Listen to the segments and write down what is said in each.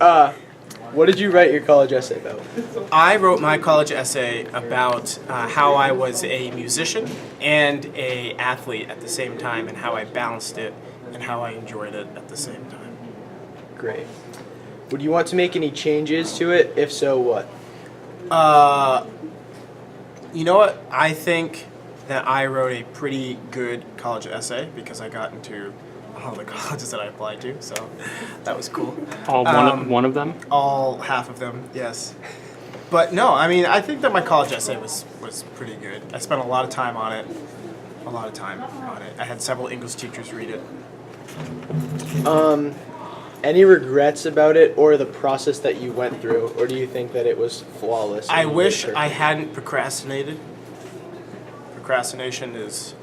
What did you write your college essay about? I wrote my college essay about how I was a musician and a athlete at the same time, and how I balanced it and how I enjoyed it at the same time. Great. Would you want to make any changes to it? If so, what? You know what? I think that I wrote a pretty good college essay because I got into all the colleges that I applied to, so that was cool. All one of them? All half of them, yes. But no, I mean, I think that my college essay was pretty good. I spent a lot of time on it. I had several English teachers read it. Any regrets about it or the process that you went through, or do you think that it was flawless? I wish I hadn't procrastinated. Procrastination is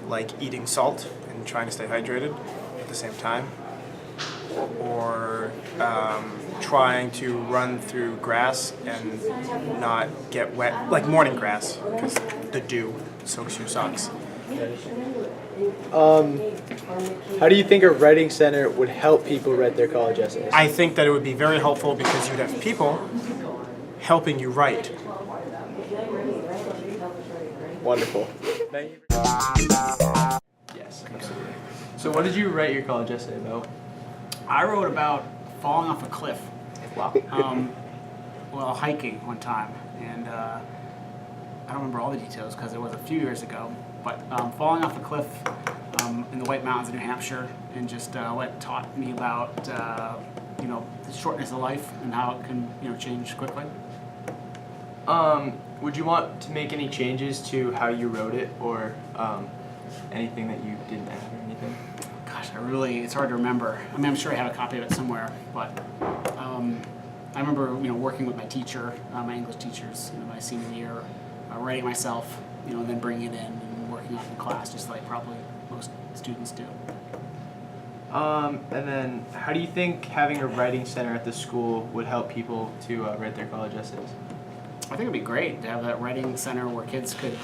like eating salt and trying to stay hydrated at the same time, or trying to run through grass and not get wet, like morning grass, because the dew soaks your socks. How do you think a writing center would help people write their college essays? I think that it would be very helpful because you'd have people helping you write. Wonderful. Thank you. Yes, absolutely. So what did you write your college essay about? I wrote about falling off a cliff. Wow. Well, hiking one time, and I don't remember all the details because it was a few years ago, but falling off a cliff in the White Mountains of New Hampshire, and just what it taught me about the shortness of life and how it can change quickly. Would you want to make any changes to how you wrote it, or anything that you didn't add or anything? Gosh, it's hard to remember. I mean, I'm sure I have a copy of it somewhere, but I remember working with my teacher, my English teachers, my senior year, writing myself, and then bringing it in and working on it in class, just like probably most students do. And then, how do you think having a writing center at the school would help people to write their college essays? I think it'd be great to have that writing center where kids could,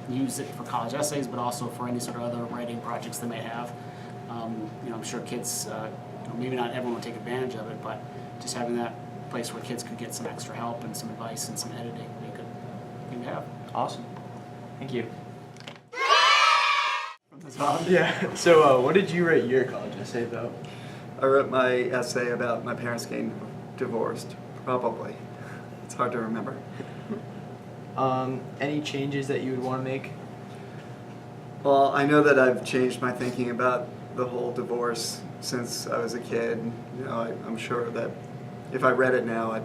use it for college essays, but also for any sort of other writing projects they may have. I'm sure kids, maybe not everyone would take advantage of it, but just having that place where kids could get some extra help and some advice and some editing would be a good thing to have. Awesome. Thank you. Well, Yeah. So, what did you write your college essay about? I wrote my essay about my parents getting divorced, probably. It's hard to remember. Any changes that you would want to make? Well, I know that I've changed my thinking about the whole divorce since I was a kid. I'm sure that if I read it now, I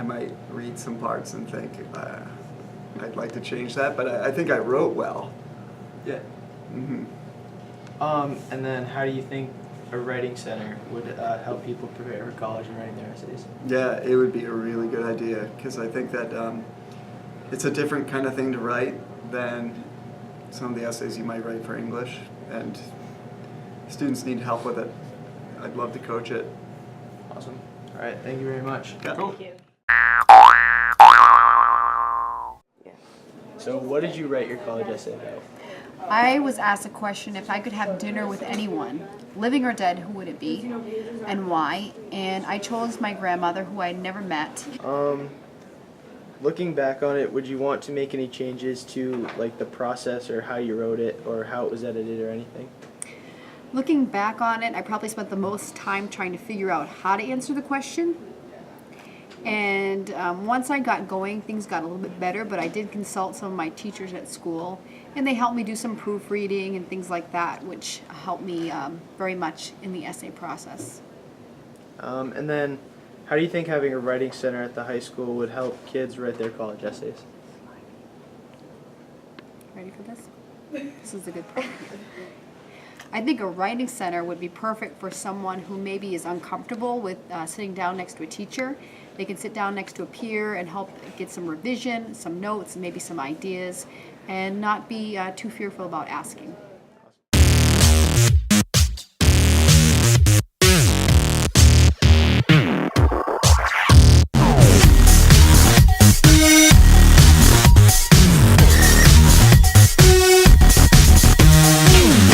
might read some parts and think I'd like to change that, but I think I wrote well. Yeah. Mm-hmm. And then, how do you think a writing center would help people prepare for college and writing their essays? Yeah, it would be a really good idea because I think that it's a different kind of thing to write than some of the essays you might write for English, and students need help with it. I'd love to coach it. Awesome. All right. Thank you very much. Yeah. Cool. Thank you. So, what did you write your college essay about? I was asked a question: if I could have dinner with anyone, living or dead, who would it be, and why? And I chose my grandmother, who I had never met. Looking back on it, would you want to make any changes to like the process or how you wrote it or how it was edited or anything? Looking back on it, I probably spent the most time trying to figure out how to answer the question. And once I got going, things got a little bit better, but I did consult some of my teachers at school, and they helped me do some proofreading and things like that, which helped me very much in the essay process. And then, how do you think having a writing center at the high school would help kids write their college essays? Ready for this? This is a good part. I think a writing center would be perfect for someone who maybe is uncomfortable with sitting down next to a teacher. They can sit down next to a peer and help get some revision, some notes, and maybe some ideas, and not be too fearful about asking.